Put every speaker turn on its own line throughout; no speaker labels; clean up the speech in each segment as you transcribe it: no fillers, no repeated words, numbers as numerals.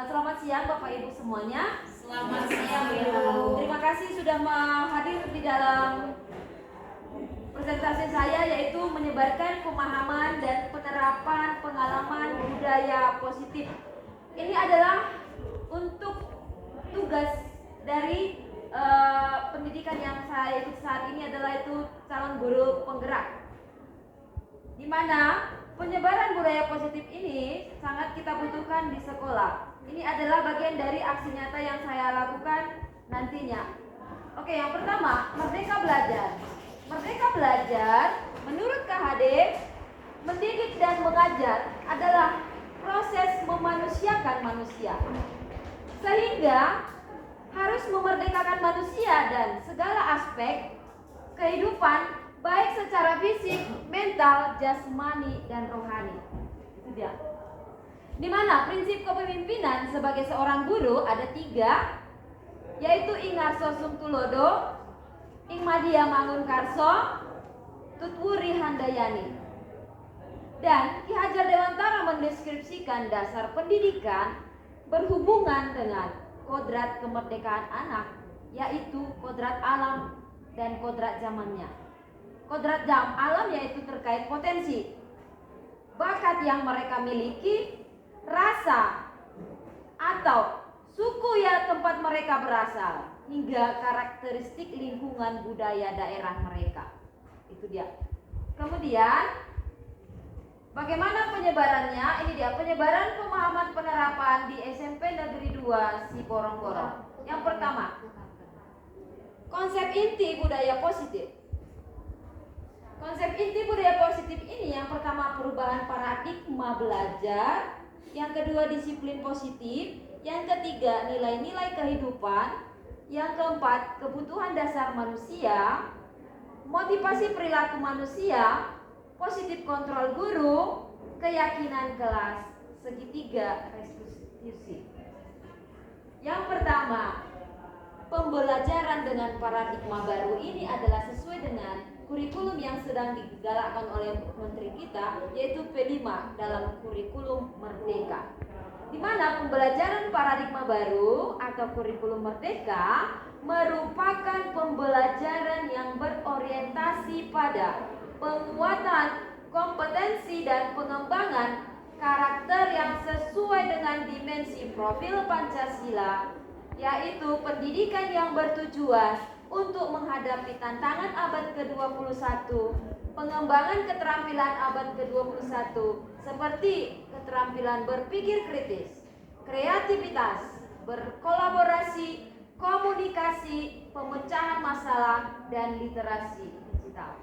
Selamat siang Bapak Ibu semuanya.
Selamat siang Ibu.
Terima kasih sudah hadir di dalam presentasi saya, yaitu menyebarkan pemahaman dan penerapan pengalaman budaya positif. Ini adalah untuk tugas dari pendidikan yang saya ikut saat ini adalah itu calon guru penggerak, di mana penyebaran budaya positif ini sangat kita butuhkan di sekolah. Ini adalah bagian dari aksi nyata yang saya lakukan nantinya. Oke, yang pertama, Merdeka Belajar. Merdeka Belajar menurut KHD, mendidik dan mengajar adalah proses memanusiakan manusia, sehingga harus memerdekakan manusia dan segala aspek kehidupan, baik secara fisik, mental, jasmani, dan rohani. Itu dia. Di mana prinsip kepemimpinan sebagai seorang guru ada 3, yaitu Ing Arso Sumtulodo, Ing Madia Mangunkarso, Tutwuri Handayani. Dan Ki Hajar Dewantara mendeskripsikan dasar pendidikan berhubungan dengan kodrat kemerdekaan anak, yaitu kodrat alam dan kodrat zamannya. Kodrat alam yaitu terkait potensi, bakat yang mereka miliki, rasa atau suku ya tempat mereka berasal, hingga karakteristik lingkungan budaya daerah mereka. Itu dia. Kemudian bagaimana penyebarannya? Ini dia penyebaran pemahaman penerapan di SMP Negeri 2 Siborong-Borong. Yang pertama, konsep inti budaya positif. Konsep inti budaya positif ini yang pertama perubahan paradigma belajar, yang kedua disiplin positif, yang ketiga nilai-nilai kehidupan, yang keempat kebutuhan dasar manusia, motivasi perilaku manusia, positif kontrol guru, keyakinan kelas, segitiga restitusi. Yang pertama, pembelajaran dengan paradigma baru ini adalah sesuai dengan kurikulum yang sedang digalakkan oleh menteri kita, yaitu P5 dalam kurikulum Merdeka. Di mana pembelajaran paradigma baru atau kurikulum Merdeka merupakan pembelajaran yang berorientasi pada penguatan kompetensi dan pengembangan karakter yang sesuai dengan dimensi profil Pancasila, yaitu pendidikan yang bertujuan untuk menghadapi tantangan abad ke-21, pengembangan keterampilan abad ke-21 seperti keterampilan berpikir kritis, kreativitas, berkolaborasi, komunikasi, pemecahan masalah, dan literasi digital.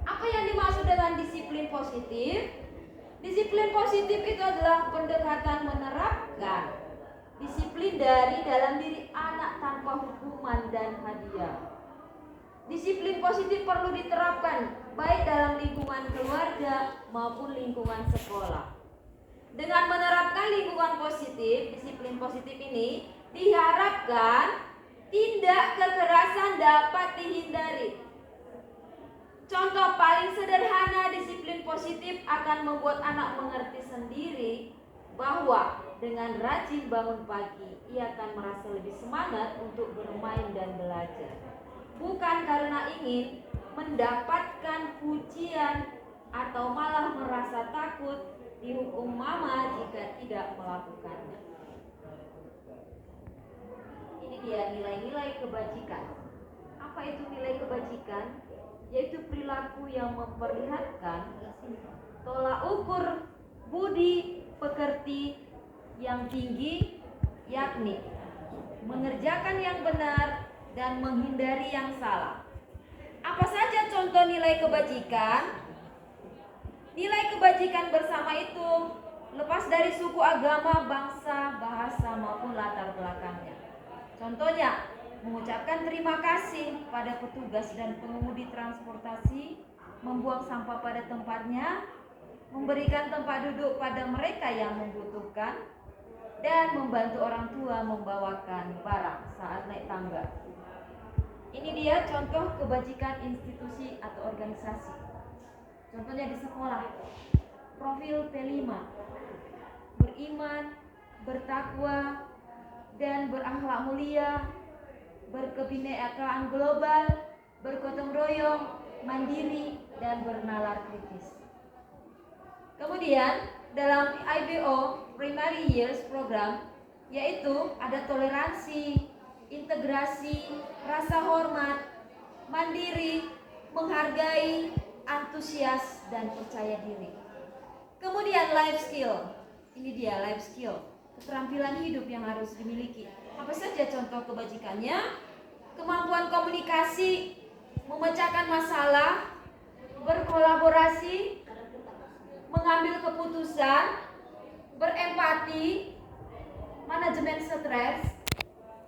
Apa yang dimaksud dengan disiplin positif? Disiplin positif itu adalah pendekatan menerapkan disiplin dari dalam diri anak tanpa hukuman dan hadiah. Disiplin positif perlu diterapkan baik dalam lingkungan keluarga maupun lingkungan sekolah. Dengan menerapkan lingkungan positif, disiplin positif ini diharapkan tindak kekerasan dapat dihindari. Contoh paling sederhana disiplin positif akan membuat anak mengerti sendiri bahwa dengan rajin bangun pagi, ia akan merasa lebih semangat untuk bermain dan belajar. Bukan karena ingin mendapatkan pujian atau malah merasa takut dihukum mama jika tidak melakukannya. Ini dia nilai-nilai kebajikan. Apa itu nilai kebajikan? Yaitu perilaku yang memperlihatkan tolak ukur budi pekerti yang tinggi, yakni mengerjakan yang benar dan menghindari yang salah. Apa saja contoh nilai kebajikan? Nilai kebajikan bersama itu lepas dari suku, agama, bangsa, bahasa maupun latar belakangnya. Contohnya, mengucapkan terima kasih pada petugas dan pengemudi transportasi, membuang sampah pada tempatnya, memberikan tempat duduk pada mereka yang membutuhkan, dan membantu orang tua membawakan barang saat naik tangga. Ini dia contoh kebajikan institusi atau organisasi. Contohnya di sekolah, profil P5, beriman, bertakwa, dan berakhlak mulia, berkebinekaan global, bergotong royong, mandiri, dan bernalar kritis. Kemudian dalam IBO Primary Years Program yaitu ada toleransi, integrasi, rasa hormat, mandiri, menghargai, antusias, dan percaya diri. Kemudian life skill, ini dia life skill, keterampilan hidup yang harus dimiliki. Apa saja contoh kebajikannya? Kemampuan komunikasi, memecahkan masalah, berkolaborasi, mengambil keputusan, berempati, manajemen stres,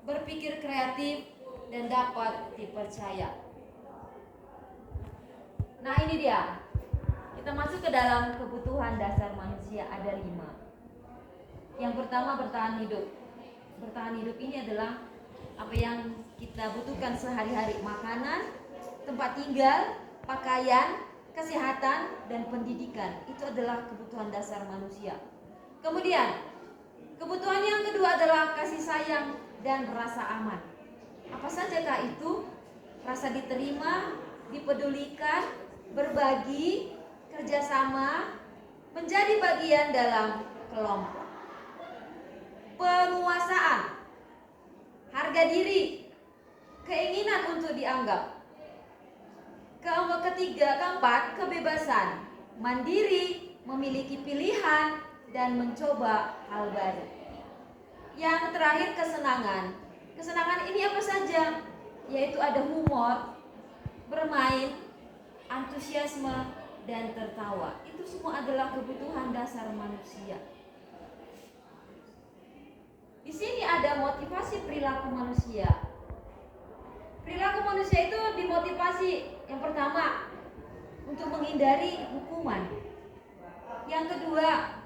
berpikir kreatif, dan dapat dipercaya. Nah ini dia, kita masuk ke dalam kebutuhan dasar manusia, ada 5. Yang pertama bertahan hidup. Bertahan hidup ini adalah apa yang kita butuhkan sehari-hari: makanan, tempat tinggal, pakaian, kesehatan, dan pendidikan. Itu adalah kebutuhan dasar manusia. Kemudian kebutuhan yang kedua adalah kasih sayang dan rasa aman. Apa sajakah itu? Rasa diterima, dipedulikan, berbagi, kerjasama, menjadi bagian dalam kelompok. Penguasaan, harga diri, keinginan untuk dianggap. Keempat, kebebasan, mandiri, memiliki pilihan, dan mencoba hal baru. Yang terakhir, kesenangan. Kesenangan ini apa saja? Yaitu ada humor, bermain, antusiasme, dan tertawa. Itu semua adalah kebutuhan dasar manusia. Di sini ada motivasi perilaku manusia. Perilaku manusia itu dimotivasi yang pertama untuk menghindari hukuman. Yang kedua,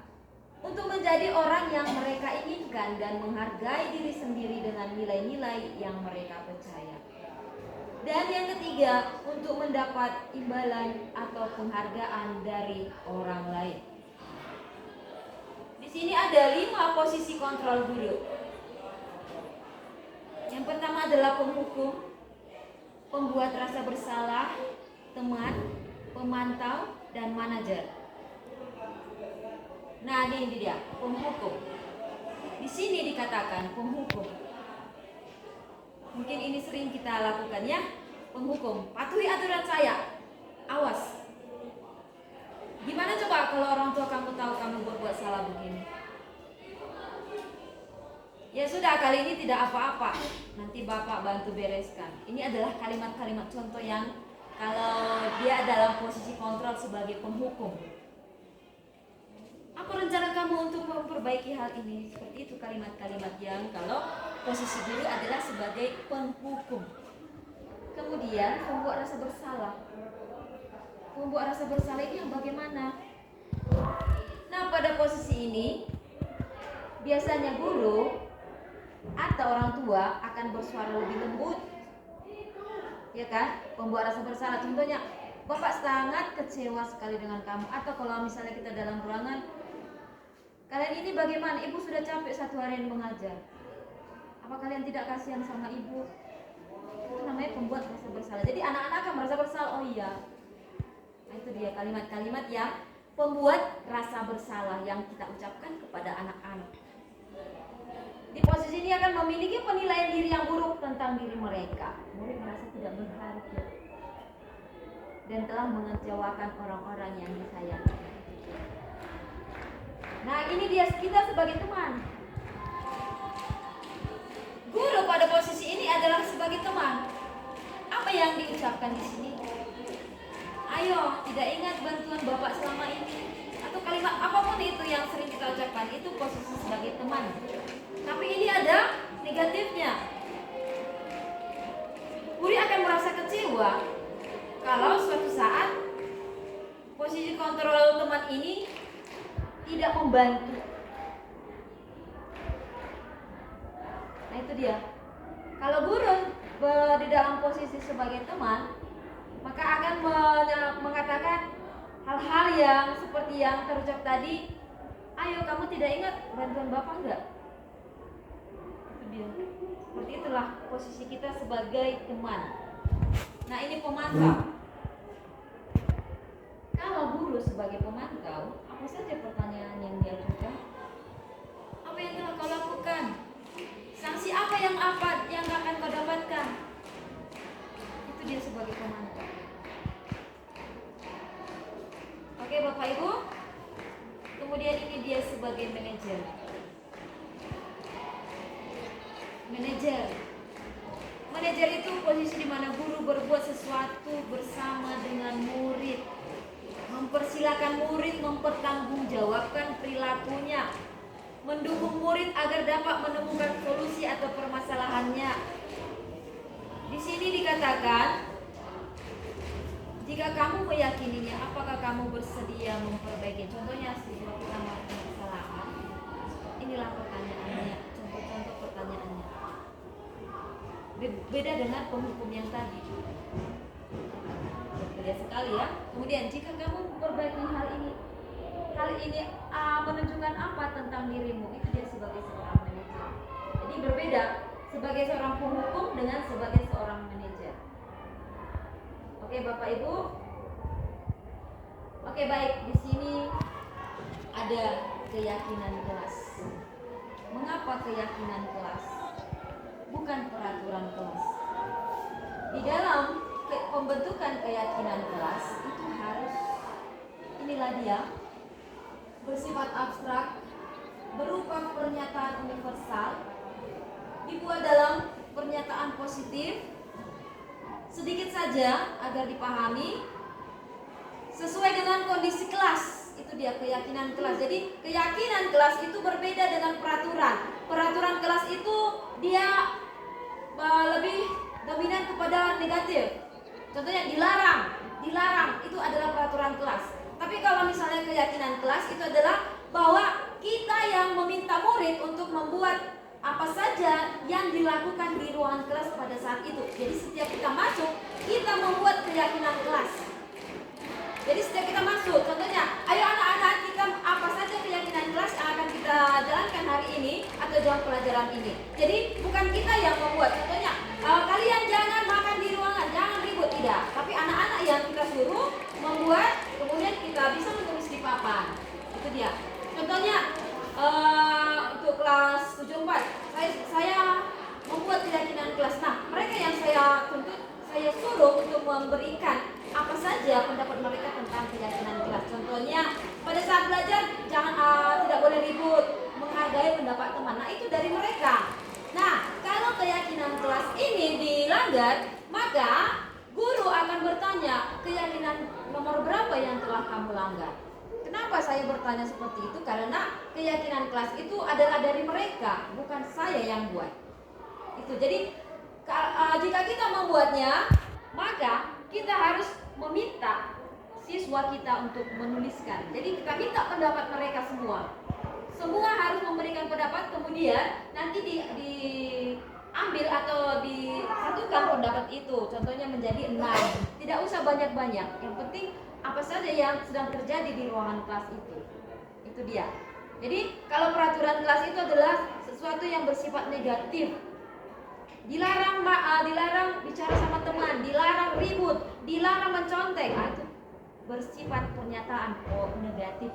untuk menjadi orang yang mereka inginkan dan menghargai diri sendiri dengan nilai-nilai yang mereka percaya. Dan yang ketiga, untuk mendapat imbalan atau penghargaan dari orang lain. Di sini ada 5 posisi kontrol guru. Yang pertama adalah penghukum, pembuat rasa bersalah, teman, pemantau, dan manajer. Nah, ini dia, penghukum. Di sini dikatakan penghukum. Mungkin ini sering kita lakukan ya. Penghukum, patuhi aturan saya. Awas. Gimana coba kalau orang tua kamu tahu kamu berbuat salah begini? Ya sudah, kali ini tidak apa-apa. Nanti bapak bantu bereskan. Ini adalah kalimat-kalimat contoh yang kalau dia dalam posisi kontrol sebagai penghukum. Apa rencana kamu untuk memperbaiki hal ini? Seperti itu kalimat-kalimat yang kalau posisi guru adalah sebagai penghukum. Kemudian pembuat rasa bersalah. Pembuat rasa bersalah ini yang bagaimana? Nah, pada posisi ini biasanya guru atau orang tua akan bersuara lebih lembut, ya kan? Pembuat rasa bersalah, contohnya, bapak sangat kecewa sekali dengan kamu. Atau kalau misalnya kita dalam ruangan, kalian ini bagaimana? Ibu sudah capek 1 hari mengajar. Apa kalian tidak kasihan sama ibu? Itu namanya pembuat rasa bersalah. Jadi anak-anak akan merasa bersalah. Oh iya. Nah, itu dia kalimat-kalimat yang pembuat rasa bersalah yang kita ucapkan kepada anak-anak. Di posisi ini akan memiliki penilaian diri yang buruk tentang diri mereka. Murid merasa tidak berharga dan telah mengecewakan orang-orang yang disayangi. Nah, ini dia kita sebagai teman. Guru pada posisi ini adalah sebagai teman. Apa yang diucapkan di sini? Ayo, tidak ingat bantuan bapak selama ini, atau kalimat apapun itu yang sering kita ucapkan, itu posisi sebagai teman. Tapi ini ada negatifnya. Guru akan merasa kecewa kalau suatu saat posisi kontrol teman ini tidak membantu. Nah, itu dia. Kalau guru di dalam posisi sebagai teman, maka akan mengatakan hal-hal yang seperti yang terucap tadi. Ayo, kamu tidak ingat bantuan bapak enggak? adalah posisi kita sebagai teman. Nah, ini pemantau. Kalau guru sebagai pemantau, apa saja pertanyaan yang dia ajukan? Apa yang telah kau lakukan? Sanksi apa yang akan kau dapatkan? Itu dia sebagai pemantau. Oke, Bapak Ibu. Kemudian ini dia sebagai manajer. Manajer itu posisi di mana guru berbuat sesuatu bersama dengan murid, mempersilahkan murid mempertanggungjawabkan perilakunya, mendukung murid agar dapat menemukan solusi atau permasalahannya. Di sini dikatakan, jika kamu meyakininya, apakah kamu bersedia memperbaiki? Contohnya, sebuah kita melakukan kesalahan, inilah pertanyaannya, contoh-contoh pertanyaannya. Beda dengan penghukum yang tadi. Berbeda sekali ya. Kemudian, jika kamu memperbaiki hal ini menunjukkan apa tentang dirimu? Itu dia sebagai seorang manajer. Jadi berbeda sebagai seorang penghukum dengan sebagai seorang manajer. Oke, Bapak Ibu. Oke, baik. Di sini ada keyakinan kelas. Mengapa keyakinan kelas? Bukan peraturan kelas. Di dalam pembentukan keyakinan kelas itu harus, inilah dia, bersifat abstrak, berupa pernyataan universal, dibuat dalam pernyataan positif, sedikit saja agar dipahami, sesuai dengan kondisi kelas. Itu dia keyakinan kelas. Jadi keyakinan kelas itu berbeda dengan peraturan. Peraturan kelas itu dia lebih dominan kepada negatif. Contohnya dilarang itu adalah peraturan kelas. Tapi kalau misalnya keyakinan kelas itu adalah bahwa kita yang meminta murid untuk membuat apa saja yang dilakukan di ruangan kelas pada saat itu. Jadi setiap kita masuk, kita membuat keyakinan kelas. Jadi setiap kita masuk, contohnya, ayo anak-anak, kita apa saja keyakinan kelas yang akan kita jalankan hari ini atau dalam pelajaran ini. Jadi bukan kita yang membuat. Contohnya, kalian jangan makan di ruangan, jangan ribut, tidak. Tapi anak-anak yang kita suruh membuat, kemudian kita bisa menulis di papan. Itu dia. Contohnya, untuk kelas 74, saya membuat keyakinan kelas. Nah, mereka yang saya tuntut, saya suruh untuk memberikan apa saja pendapat mereka tentang keyakinan kelas. Contohnya, pada saat belajar tidak boleh ribut, menghargai pendapat teman. Nah, itu dari mereka. Nah, kalau keyakinan kelas ini dilanggar, maka guru akan bertanya, keyakinan nomor berapa yang telah kamu langgar? Kenapa saya bertanya seperti itu? Karena keyakinan kelas itu adalah dari mereka, bukan saya yang buat. Itu. Jadi jika kita membuatnya, maka kita harus meminta siswa kita untuk menuliskan. Jadi kita minta pendapat mereka semua. Semua harus memberikan pendapat, kemudian nanti diambil atau disatukan pendapat itu. Contohnya menjadi 6. Tidak usah banyak-banyak. Yang penting apa saja yang sedang terjadi di ruangan kelas itu. Itu dia. Jadi kalau peraturan kelas itu adalah sesuatu yang bersifat negatif. Dilarang bicara sama teman, dilarang ribut, dilarang mencontek. Nah, itu bersifat pernyataan negatif.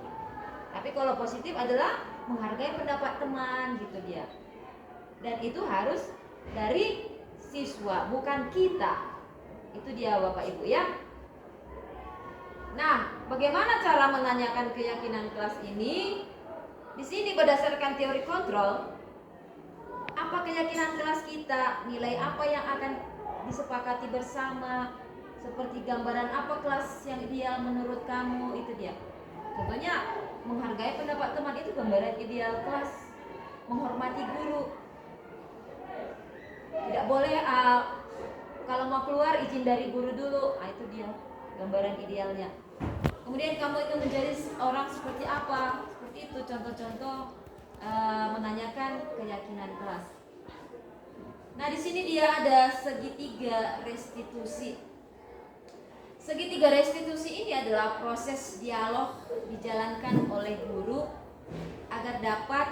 Tapi kalau positif adalah menghargai pendapat teman, gitu dia. Dan itu harus dari siswa, bukan kita. Itu dia Bapak Ibu ya. Nah, bagaimana cara menanyakan keyakinan kelas ini? Di sini berdasarkan teori kontrol, apa keyakinan kelas kita, nilai apa yang akan disepakati bersama, seperti gambaran apa kelas yang ideal menurut kamu, itu dia. Contohnya, menghargai pendapat teman itu gambaran ideal kelas, menghormati guru. Tidak boleh kalau mau keluar izin dari guru dulu, itu dia gambaran idealnya. Kemudian kamu itu menjadi orang seperti apa? Seperti itu contoh-contoh menanyakan keyakinan kelas. Nah, di sini dia ada segitiga restitusi. Segitiga restitusi ini adalah proses dialog dijalankan oleh guru agar dapat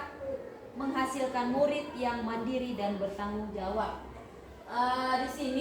menghasilkan murid yang mandiri dan bertanggung jawab.
Di sini